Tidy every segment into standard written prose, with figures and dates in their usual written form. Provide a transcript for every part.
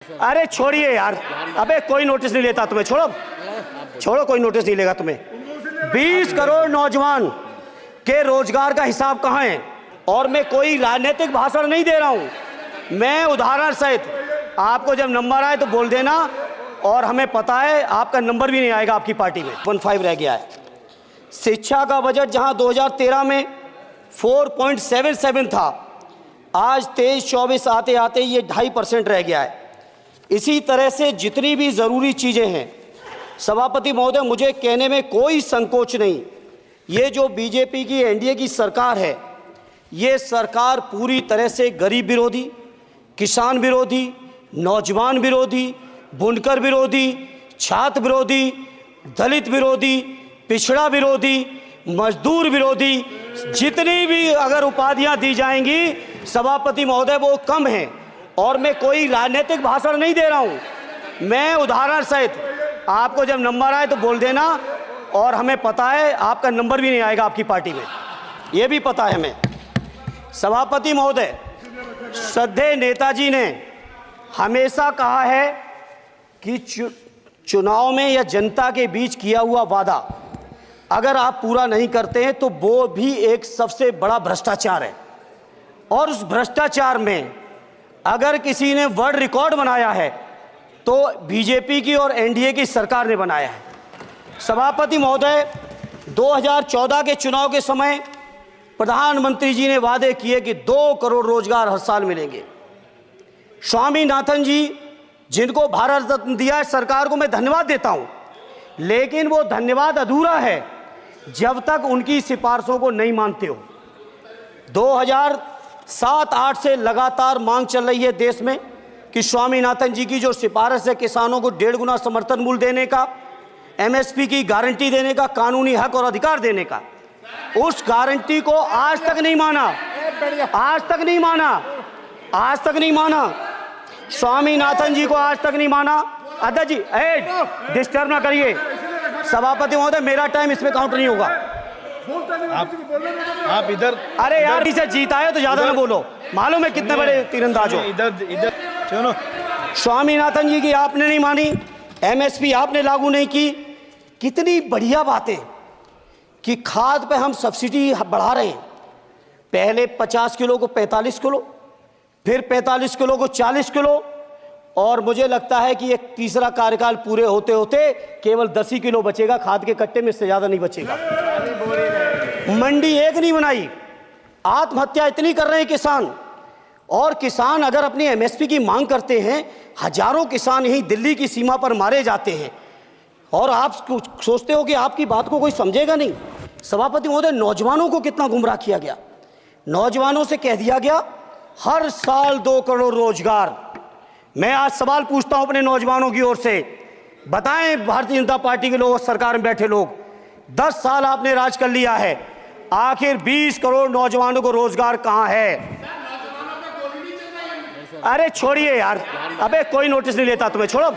अरे छोड़िए यार, अबे कोई नोटिस नहीं लेता तुम्हें, छोड़ो छोड़ो, कोई नोटिस नहीं लेगा तुम्हें। 20 करोड़ नौजवान के रोजगार का हिसाब कहाँ है? और मैं कोई राजनीतिक भाषण नहीं दे रहा हूं, मैं उदाहरण सहित आपको जब नंबर आए तो बोल देना, और हमें पता है आपका नंबर भी नहीं आएगा आपकी पार्टी में। 15 रह गया है। शिक्षा का बजट जहां 2013 में 4.77 था, आज 23-24 आते आते ये 2.5% रह गया है। इसी तरह से जितनी भी ज़रूरी चीज़ें हैं, सभापति महोदय, मुझे कहने में कोई संकोच नहीं, ये जो बीजेपी की एनडीए की सरकार है, ये सरकार पूरी तरह से गरीब विरोधी, किसान विरोधी, नौजवान विरोधी, बुनकर विरोधी, छात्र विरोधी, दलित विरोधी, पिछड़ा विरोधी, मजदूर विरोधी, जितनी भी अगर उपाधियां दी जाएंगी सभापति महोदय वो कम हैं। और मैं कोई राजनीतिक भाषण नहीं दे रहा हूं, मैं उदाहरण सहित आपको जब नंबर आए तो बोल देना, और हमें पता है आपका नंबर भी नहीं आएगा आपकी पार्टी में, ये भी पता है हमें। सभापति महोदय, श्रद्धेय नेताजी ने हमेशा कहा है कि चुनाव में या जनता के बीच किया हुआ वादा अगर आप पूरा नहीं करते हैं तो वो भी एक सबसे बड़ा भ्रष्टाचार है, और उस भ्रष्टाचार में अगर किसी ने वर्ल्ड रिकॉर्ड बनाया है तो बीजेपी की और एनडीए की सरकार ने बनाया है। सभापति महोदय, 2014 के चुनाव के समय प्रधानमंत्री जी ने वादे किए कि 2 करोड़ रोजगार हर साल मिलेंगे। स्वामीनाथन जी, जिनको भारत रत्न दिया है, सरकार को मैं धन्यवाद देता हूं, लेकिन वो धन्यवाद अधूरा है जब तक उनकी सिफारिशों को नहीं मानते हो। 2007-8 से लगातार मांग चल रही है देश में कि स्वामीनाथन जी की जो सिफारिश है, किसानों को 1.5 गुना समर्थन मूल्य देने का, एमएसपी की गारंटी देने का, कानूनी हक और अधिकार देने का, उस गारंटी को आज तक नहीं माना, आज तक नहीं माना, आज तक नहीं माना। स्वामीनाथन जी को आज तक नहीं माना। अध्यक्ष जी, डिस्टर्ब ना करिए। सभापति महोदय, मेरा टाइम इसमें काउंट नहीं होगा। आप इधर, अरे यार, इसे जीता है तो ज्यादा ना बोलो, मालूम है कितने बड़े तीरंदाज हो। इधर सुनो, स्वामीनाथन जी की आपने नहीं मानी, एमएसपी आपने लागू नहीं की। कितनी बढ़िया बातें कि खाद पे हम सब्सिडी बढ़ा रहे हैं, पहले 50 किलो को 45 किलो, फिर 45 किलो को 40 किलो, और मुझे लगता है कि एक तीसरा कार्यकाल पूरे होते होते केवल 10 ही किलो बचेगा खाद के कट्टे में, इससे ज्यादा नहीं बचेगा। मंडी एक नहीं बनाई, आत्महत्या इतनी कर रहे हैं किसान, और किसान अगर अपनी एमएसपी की मांग करते हैं, हजारों किसान यहीं दिल्ली की सीमा पर मारे जाते हैं, और आप सोचते हो कि आपकी बात को कोई समझेगा नहीं। सभापति महोदय, नौजवानों को कितना गुमराह किया गया। नौजवानों से कह दिया गया हर साल 2 करोड़ रोजगार। मैं आज सवाल पूछता हूं अपने नौजवानों की ओर से, बताएं भारतीय जनता पार्टी के लोग, सरकार में बैठे लोग, 10 साल आपने राज कर लिया है, आखिर 20 करोड़ नौजवानों को रोजगार कहां है? अरे छोड़िए यार, अबे कोई नोटिस नहीं लेता तुम्हें, छोड़ो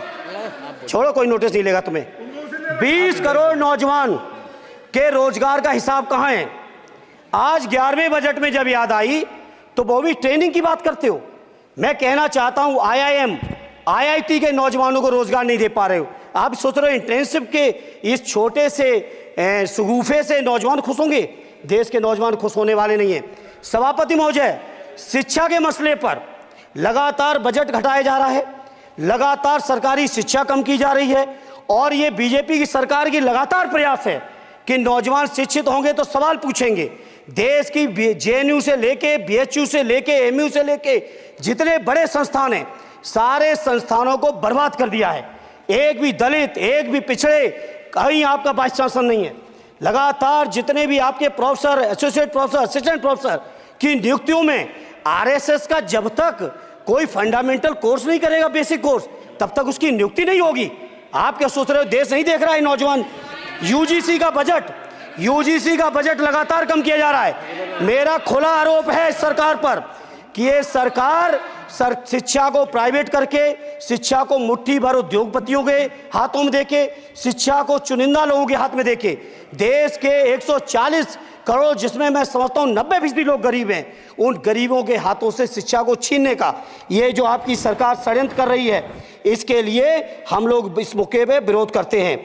छोड़ो, कोई नोटिस नहीं लेगा तुम्हें। 20 करोड़ नौजवान के रोजगार का हिसाब कहां है? आज 11वें बजट में जब याद आई तो वो भी ट्रेनिंग की बात करते हो। मैं कहना चाहता हूं, आईआईएम, आईआईटी के नौजवानों को रोजगार नहीं दे पा रहे हो। आप सोच रहे हो इंटर्नशिप के इस छोटे से शगुफे से नौजवान खुश होंगे? देश के नौजवान खुश होने वाले नहीं है। सभापति महोदय, शिक्षा के मसले पर लगातार बजट घटाया जा रहा है, लगातार सरकारी शिक्षा कम की जा रही है, और ये बीजेपी की सरकार की लगातार प्रयास है कि नौजवान शिक्षित होंगे तो सवाल पूछेंगे। देश की जेएनयू से लेके, बीएचयू से लेके, एमयू से लेके जितने बड़े संस्थान हैं, सारे संस्थानों को बर्बाद कर दिया है। एक भी दलित, एक भी पिछड़े, कहीं आपका वाइस चांसलर नहीं है। लगातार जितने भी आपके professor, associate professor, assistant professor की नियुक्तियों में आरएसएस का जब तक कोई फंडामेंटल कोर्स नहीं करेगा, बेसिक कोर्स, तब तक उसकी नियुक्ति नहीं होगी। आप क्या सोच रहे हो, देश नहीं देख रहा है नौजवान? यूजीसी का बजट लगातार कम किया जा रहा है। मेरा खुला आरोप है इस सरकार पर कि ये सरकार शिक्षा को प्राइवेट करके, शिक्षा को मुट्ठी भर उद्योगपतियों के हाथों में देके, शिक्षा को चुनिंदा लोगों के हाथ में देके देश के 140 करोड़, जिसमें मैं समझता हूँ 90% लोग गरीब हैं, उन गरीबों के हाथों से शिक्षा को छीनने का ये जो आपकी सरकार षड्यंत्र कर रही है, इसके लिए हम लोग इस मौके पे विरोध करते हैं।